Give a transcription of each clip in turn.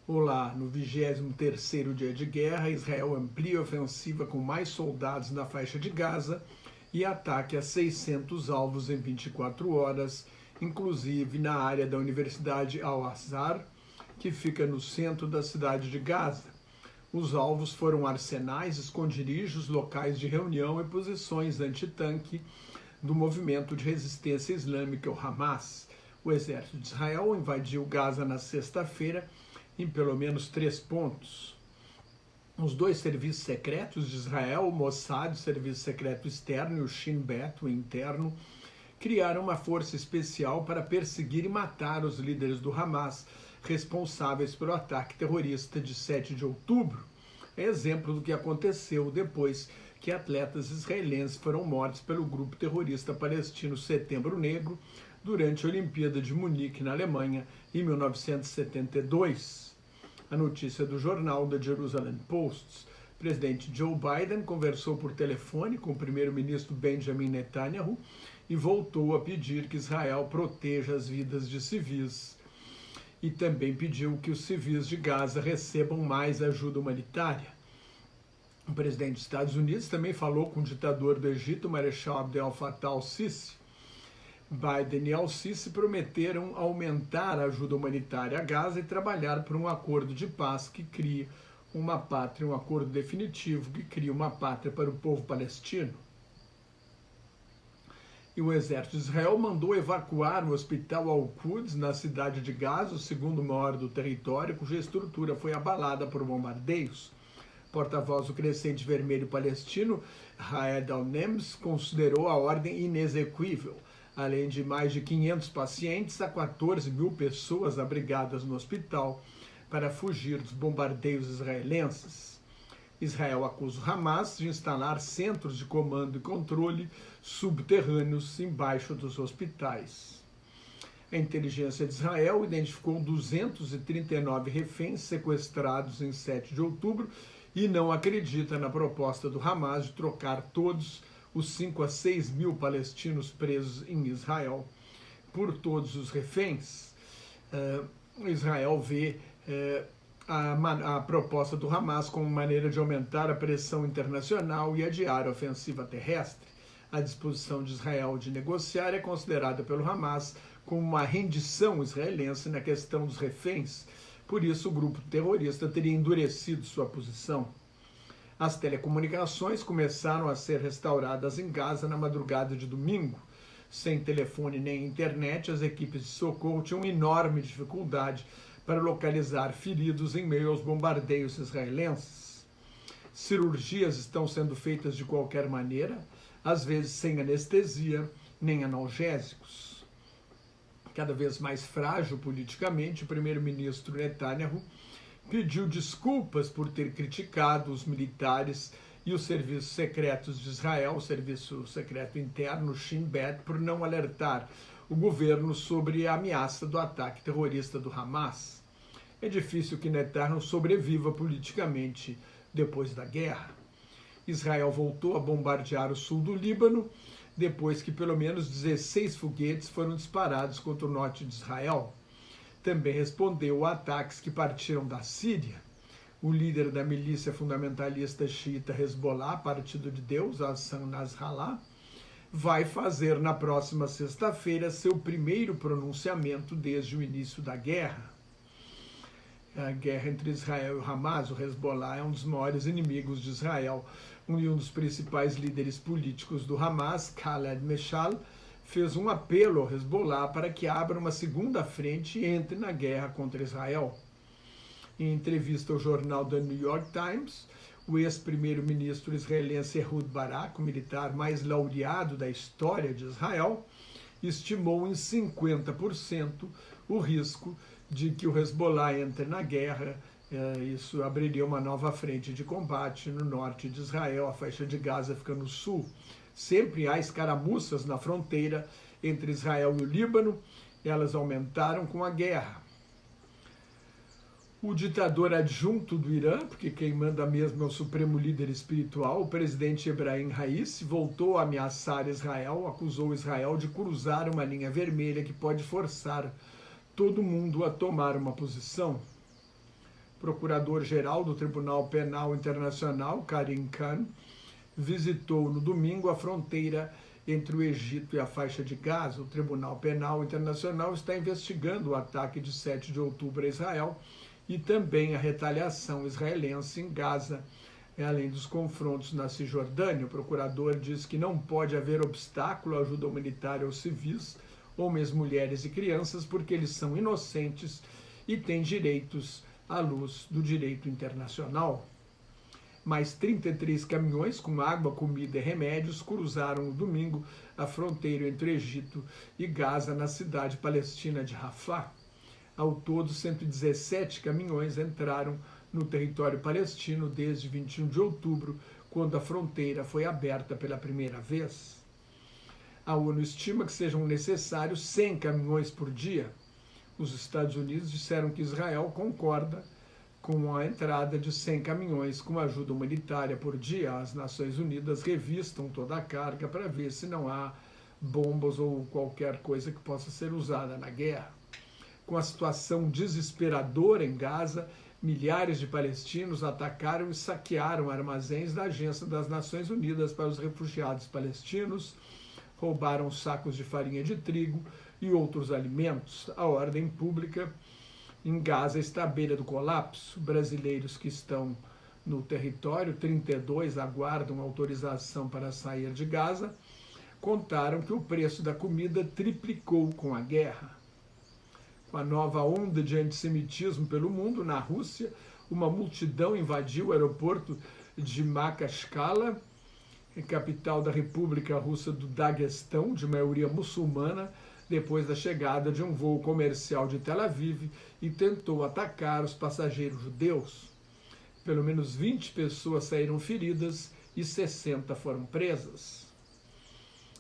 Olá, no 23º dia de guerra, Israel amplia a ofensiva com mais soldados na faixa de Gaza e ataque a 600 alvos em 24 horas, inclusive na área da Universidade Al-Azhar, que fica no centro da cidade de Gaza. Os alvos foram arsenais, esconderijos, locais de reunião e posições antitanque do movimento de resistência islâmica, o Hamas. O exército de Israel invadiu Gaza na sexta-feira em pelo menos 3 pontos. Os 2 serviços secretos de Israel, o Mossad, o Serviço Secreto Externo, e o Shin Bet, o interno, criaram uma força especial para perseguir e matar os líderes do Hamas, responsáveis pelo ataque terrorista de 7 de outubro. É exemplo do que aconteceu depois que atletas israelenses foram mortos pelo grupo terrorista palestino Setembro Negro durante a Olimpíada de Munique, na Alemanha, em 1972. A notícia do jornal The Jerusalem Post. O presidente Joe Biden conversou por telefone com o primeiro-ministro Benjamin Netanyahu e voltou a pedir que Israel proteja as vidas de civis. E também pediu que os civis de Gaza recebam mais ajuda humanitária. O presidente dos Estados Unidos também falou com o ditador do Egito, Marechal Abdel Fattah al-Sisi. Biden e al-Sisi prometeram aumentar a ajuda humanitária a Gaza e trabalhar por um acordo de paz que crie uma pátria, um acordo definitivo que crie uma pátria para o povo palestino. E o exército de Israel mandou evacuar o hospital Al-Quds, na cidade de Gaza, o segundo maior do território, cuja estrutura foi abalada por bombardeios. Porta-voz do Crescente Vermelho Palestino, Raed al-Nems, considerou a ordem inexequível. Além de mais de 500 pacientes, há 14 mil pessoas abrigadas no hospital para fugir dos bombardeios israelenses. Israel acusa o Hamas de instalar centros de comando e controle subterrâneos embaixo dos hospitais. A inteligência de Israel identificou 239 reféns sequestrados em 7 de outubro e não acredita na proposta do Hamas de trocar todos os 5 a 6 mil palestinos presos em Israel por todos os reféns. Israel vê a proposta do Hamas como maneira de aumentar a pressão internacional e adiar a ofensiva terrestre. A disposição de Israel de negociar é considerada pelo Hamas como uma rendição israelense na questão dos reféns. Por isso, o grupo terrorista teria endurecido sua posição. As telecomunicações começaram a ser restauradas em Gaza na madrugada de domingo. Sem telefone nem internet, as equipes de socorro tinham enorme dificuldade para localizar feridos em meio aos bombardeios israelenses. Cirurgias estão sendo feitas de qualquer maneira, às vezes sem anestesia nem analgésicos. Cada vez mais frágil politicamente, o primeiro-ministro Netanyahu pediu desculpas por ter criticado os militares e os serviços secretos de Israel, o serviço secreto interno, o Shin Bet, por não alertar o governo sobre a ameaça do ataque terrorista do Hamas. É difícil que Netanyahu sobreviva politicamente depois da guerra. Israel voltou a bombardear o sul do Líbano, depois que pelo menos 16 foguetes foram disparados contra o norte de Israel. Também respondeu a ataques que partiram da Síria. O líder da milícia fundamentalista xiita Hezbollah, Partido de Deus, Hassan Nasrallah, vai fazer na próxima sexta-feira seu primeiro pronunciamento desde o início da guerra. A guerra entre Israel e o Hamas, o Hezbollah, é um dos maiores inimigos de Israel. Um dos principais líderes políticos do Hamas, Khaled Meshal, fez um apelo ao Hezbollah para que abra uma segunda frente e entre na guerra contra Israel. Em entrevista ao jornal The New York Times, o ex-primeiro-ministro israelense Ehud Barak, o militar mais laureado da história de Israel, estimou em 50% o risco de que o Hezbollah entre na guerra. Isso abriria uma nova frente de combate no norte de Israel, a faixa de Gaza fica no sul. Sempre há escaramuças na fronteira entre Israel e o Líbano, elas aumentaram com a guerra. O ditador adjunto do Irã, porque quem manda mesmo é o supremo líder espiritual, o presidente Ebrahim Raisi, voltou a ameaçar Israel, acusou Israel de cruzar uma linha vermelha que pode forçar todo mundo a tomar uma posição. Procurador-Geral do Tribunal Penal Internacional, Karim Khan, visitou no domingo a fronteira entre o Egito e a faixa de Gaza. O Tribunal Penal Internacional está investigando o ataque de 7 de outubro a Israel e também a retaliação israelense em Gaza, além dos confrontos na Cisjordânia. O procurador diz que não pode haver obstáculo à ajuda humanitária aos civis, homens, mulheres e crianças, porque eles são inocentes e têm direitos à luz do direito internacional. Mais 33 caminhões com água, comida e remédios cruzaram no domingo a fronteira entre o Egito e Gaza, na cidade palestina de Rafah. Ao todo, 117 caminhões entraram no território palestino desde 21 de outubro, quando a fronteira foi aberta pela primeira vez. A ONU estima que sejam necessários 100 caminhões por dia. Os Estados Unidos disseram que Israel concorda com a entrada de 100 caminhões com ajuda humanitária por dia. As Nações Unidas revistam toda a carga para ver se não há bombas ou qualquer coisa que possa ser usada na guerra. Com a situação desesperadora em Gaza, milhares de palestinos atacaram e saquearam armazéns da Agência das Nações Unidas para os Refugiados Palestinos, roubaram sacos de farinha de trigo e outros alimentos. A ordem pública em Gaza está à beira do colapso. Brasileiros que estão no território, 32, aguardam autorização para sair de Gaza, contaram que o preço da comida triplicou com a guerra. Com a nova onda de antissemitismo pelo mundo, na Rússia, uma multidão invadiu o aeroporto de Makhatchkala, capital da República Russa do Daguestão, de maioria muçulmana, depois da chegada de um voo comercial de Tel Aviv, e tentou atacar os passageiros judeus. Pelo menos 20 pessoas saíram feridas e 60 foram presas.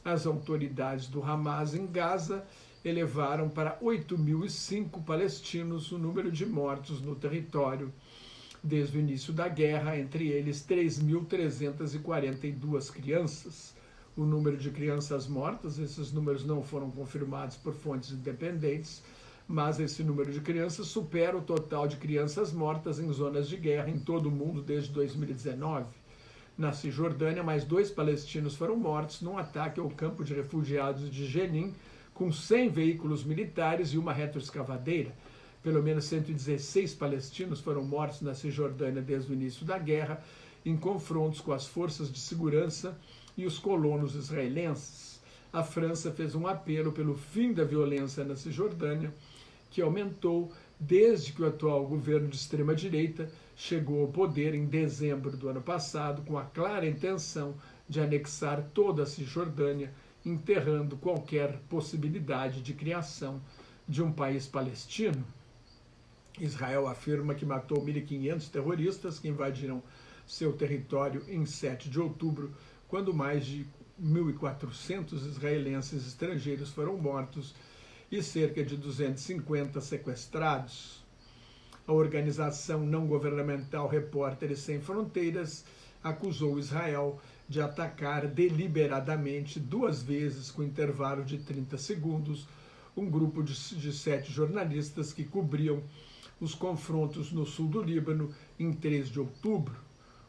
As autoridades do Hamas em Gaza elevaram para 8.005 palestinos o número de mortos no território desde o início da guerra, entre eles 3.342 crianças. O número de crianças mortas, esses números não foram confirmados por fontes independentes, mas esse número de crianças supera o total de crianças mortas em zonas de guerra em todo o mundo desde 2019. Na Cisjordânia, mais 2 palestinos foram mortos num ataque ao campo de refugiados de Jenin, com 100 veículos militares e uma retroescavadeira. Pelo menos 116 palestinos foram mortos na Cisjordânia desde o início da guerra, em confrontos com as forças de segurança e os colonos israelenses. A França fez um apelo pelo fim da violência na Cisjordânia, que aumentou desde que o atual governo de extrema-direita chegou ao poder em dezembro do ano passado, com a clara intenção de anexar toda a Cisjordânia, enterrando qualquer possibilidade de criação de um país palestino. Israel afirma que matou 1.500 terroristas que invadiram seu território em 7 de outubro, quando mais de 1.400 israelenses estrangeiros foram mortos e cerca de 250 sequestrados. A organização não governamental Repórteres Sem Fronteiras acusou Israel de atacar deliberadamente 2 vezes, com intervalo de 30 segundos, um grupo de 7 jornalistas que cobriam os confrontos no sul do Líbano em 3 de outubro.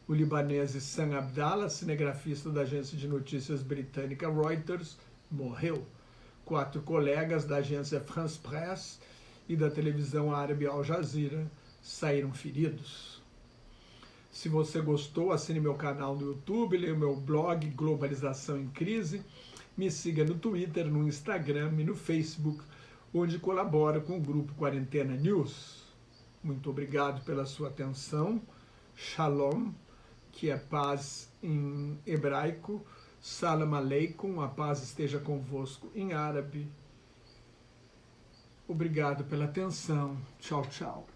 O libanês Sam Abdallah, cinegrafista da agência de notícias britânica Reuters, morreu. 4 colegas da agência France Presse e da televisão árabe Al Jazeera saíram feridos. Se você gostou, assine meu canal no YouTube, leia o meu blog Globalização em Crise, me siga no Twitter, no Instagram e no Facebook, onde colaboro com o grupo Quarentena News. Muito obrigado pela sua atenção. Shalom, que é paz em hebraico. Salam aleikum, a paz esteja convosco em árabe. Obrigado pela atenção. Tchau, tchau.